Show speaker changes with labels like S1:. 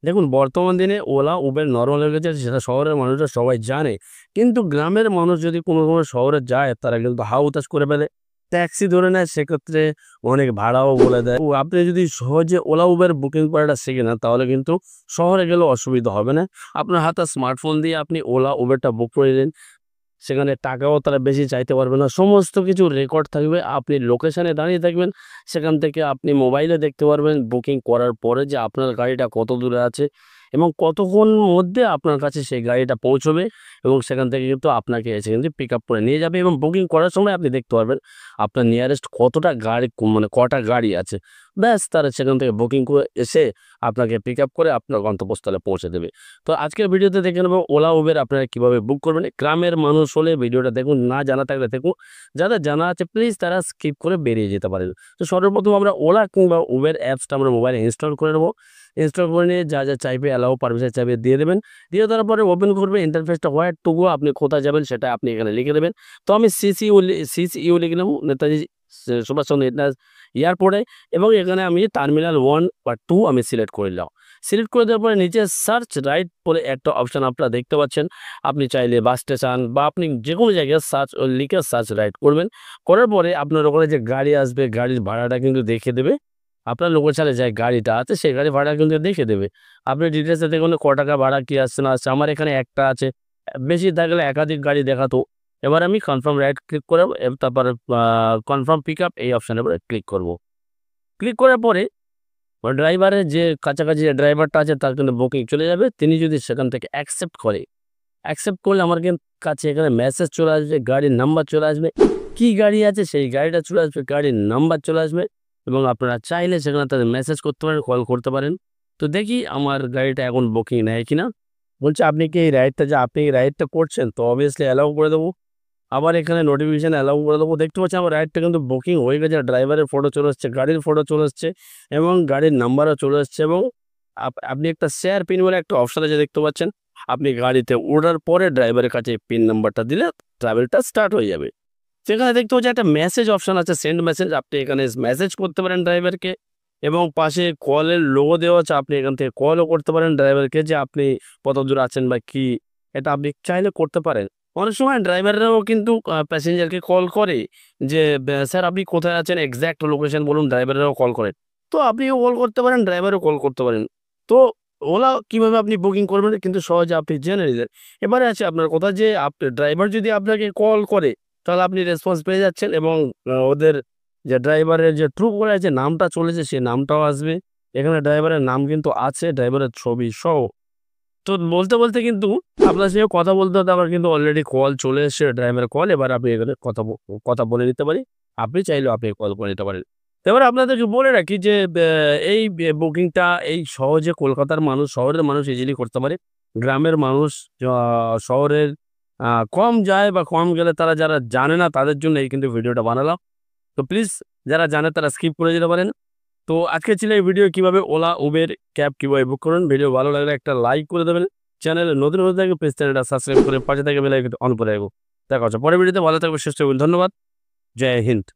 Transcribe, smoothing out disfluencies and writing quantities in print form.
S1: দেখুন বর্তমান দিনে ওলা, উবের নরমাল হয়ে গেছে সেটা শহরের মানুষরা সবাই জানে। কিন্তু গ্রামের মানুষ যদি কোনো শহরে যায় তারা কিন্তু হা-হুতাশ করে ফেলে। ট্যাক্সি ধরে নেয় সেক্ষেত্রে অনেক ভাড়াও বলে দেয়। ও আপনি যদি সহজে ওলা, উবের বুকিং করাটা শিখে নেন তাহলে কিন্তু শহরে গেলেও অসুবিধা হবে না। আপনার হাতে স্মার্টফোন দিয়ে আপনি ওলা, উবেরটা বুক করে নিলেন। সেখানে টাকাও তারা বেশি চাইতে পারবে না। সমস্ত কিছু রেকর্ড থাকবে। আপনি লোকেশনে দাঁড়িয়ে থাকবেন। সেখান থেকে আপনি মোবাইলে দেখতে পারবেন বুকিং করার পরে যে আপনার গাড়িটা কত দূরে আছে এবং কতক্ষণ মধ্যে আপনার কাছে সেই গাড়িটা পৌঁছবে এবং সেখান থেকে কিন্তু আপনাকে এসে কিন্তু পিক আপ করে নিয়ে যাবে এবং বুকিং করার সময় আপনি দেখতে পারবেন আপনার নিয়ারেস্ট কতটা গাড়ি মানে কটা গাড়ি আছে। ব্যাস তারা সেখান থেকে বুকিং করে এসে আপনাকে পিক আপ করে আপনার গন্তব্যস্থলে পৌঁছে দেবে। তো আজকের ভিডিওতে দেখে নেব ওলা, উবের আপনারা কিভাবে বুক করবেন। গ্রামের মানুষ হলে ভিডিওটা দেখুন, না জানা থাকলে দেখুন। যাদের জানা আছে প্লিজ তারা স্কিপ করে বেরিয়ে যেতে পারেন। তো সর্বপ্রথম আমরা ওলা কিংবা উবের অ্যাপসটা আমরা মোবাইলে ইনস্টল করে নেব। ইনস্টল করে নিয়ে যা চাইবে অ্যালাউ পারমিশন চাইবে দিয়ে দেবেন। দিয়ে দেওয়ার পরে ওপেন করবে ইন্টারফেসটা হোয়াট টু গো, আপনি কোথায় যাবেন সেটা আপনি এখানে লিখে দেবেন। তো আমি সিসিইউ লিখে নেব, নেতাজি সুভাষচন্দ্র এয়ারপোর্টে, এবং এখানে আমি টার্মিনাল 1 বা 2 আমি সিলেক্ট করে নিলাম। সিলেক্ট করে দেওয়ার পরে নিচে সার্চ রাইট বলে একটা অপশন আপনারা দেখতে পাচ্ছেন। আপনি চাইলে বাস স্টেশন বা আপনি যেকোনো জায়গায় সার্চ লিখে সার্চ রাইট করবেন। করার পরে আপনার ওখানে যে গাড়ি আসবে গাড়ির ভাড়াটা কিন্তু দেখে দেবে। আপনার লোকেশনে যে গাড়িটা আছে সেই গাড়ির ভাড়া কিন্তু দেখে দেবে। আপনি ডিটেইলসে দেখুন ক টাকা ভাড়া কি আসছে না আসছে। আমার এখানে একটা আছে। বেশি থাকলে একাধিক গাড়ি দেখাতো। এবার আমি কনফার্ম রাইট ক্লিক করে তারপরে কনফার্ম পিক আপ এই অপশনের উপরে ক্লিক করব। ক্লিক করার পরে ড্রাইভারের যে কাছাকাছি যে ড্রাইভারটা আছে তার কিন্তু বুকিং চলে যাবে। তিনি যদি সেখান থেকে অ্যাকসেপ্ট করে, অ্যাকসেপ্ট করলে আমার কাছে এখানে মেসেজ চলে আসবে, গাড়ির নাম্বার চলে আসবে। কি গাড়ি আছে সেই গাড়িটা চলে আসবে, গাড়ির নাম্বার চলে আসবে এবং আপনারা চাইলে সেখানে তাদের মেসেজ করতে পারেন, কল করতে পারেন। তো দেখি আমার গাড়িটা এখন বুকিং নেয় কিনা। বলছে আপনি কি এই রাইডটা করছেন? তো অবভিয়াসলি অ্যালাউ করে দেবো। আবার এখানে নোটিফিকেশন অ্যালাউ করে দেবো। দেখতে পাচ্ছি আমার রাইডটা কিন্তু বুকিং হয়ে গেছে। ড্রাইভারের ফটো চলে এসছে, গাড়ির ফটো চলে এসছে এবং গাড়ির নাম্বারও চলে এসছে এবং আপনি একটা শেয়ার পিন বলে একটা অপশন আছে দেখতে পাচ্ছেন। আপনি গাড়িতে ওঠার পরে ড্রাইভারের কাছে পিন নাম্বারটা দিলে ট্রাভেলটা স্টার্ট হয়ে যাবে। সেখানে দেখতে পাচ্ছি একটা মেসেজ অপশন আছে, সেন্ড মেসেজ। আপনি এখানে মেসেজ করতে পারেন ড্রাইভারকে এবং পাশে কলের লোগো দেওয়া আছে। আপনি এখান থেকে কলও করতে পারেন ড্রাইভারকে যে আপনি কত দূর আছেন বা কি, এটা আপনি চাইলে করতে পারেন। অনেক সময় ড্রাইভাররাও কিন্তু প্যাসেঞ্জারকে কল করে যে, "স্যার আপনি কোথায় আছেন? এক্সাক্ট লোকেশন বলুন।" ড্রাইভাররাও কল করে। তো আপনিও কল করতে পারেন, ড্রাইভারও কল করতে পারেন। তো ওলা কিভাবে আপনি বুকিং করবেন কিন্তু সহজে আপনি জেনে নিলেন। এবারে আছে আপনার কথা যে ড্রাইভার যদি আপনাকে কল করে তাহলে আপনি রেসপন্স পেয়ে যাচ্ছেন এবং ওদের যে ড্রাইভারের যে ট্রু কলার যে নামটা চলেছে সেই নামটাও আসবে। এখানে ড্রাইভারের নাম কিন্তু আছে, ড্রাইভারের ছবি সহ। তো বলতে কিন্তু আপনার সঙ্গে কথা বলতে আমার কিন্তু অলরেডি কল চলে এসেছে, ড্রাইভারের কল। এবার আপনি এখানে কথা বলে নিতে পারি। আপনি চাইলেও আপনি কল করে নিতে পারেন। তো এবার আপনাদেরকে বলে রাখি যে এই বুকিংটা এই সহজে কলকাতার মানুষ, শহরের মানুষ ইজিলি করতে পারে। গ্রামের মানুষ শহরের কম যায় বা কম গেলে তারা যারা জানে না তাদের জন্য এই কিন্তু ভিডিওটা বানালাম। তো প্লিজ যারা জানে তারা স্কিপ করে যেতে পারেন। তো আজকে ছিল এই ভিডিও কিভাবে ওলা, উবের ক্যাব কিভাবে বুক করুন। ভিডিও ভালো লাগলে একটা লাইক করে দেবেন। চ্যানেলে নতুন হয়ে থাকলে প্লিজ চ্যানেলটা সাবস্ক্রাইব করে পাশে থাকা বেল আইকনটা অন করে রাখুন। দেখা হচ্ছে পরের ভিডিওতে। ভালো থাকবেন, সুস্থ থাকবেন। ধন্যবাদ। জয় হিন্দ।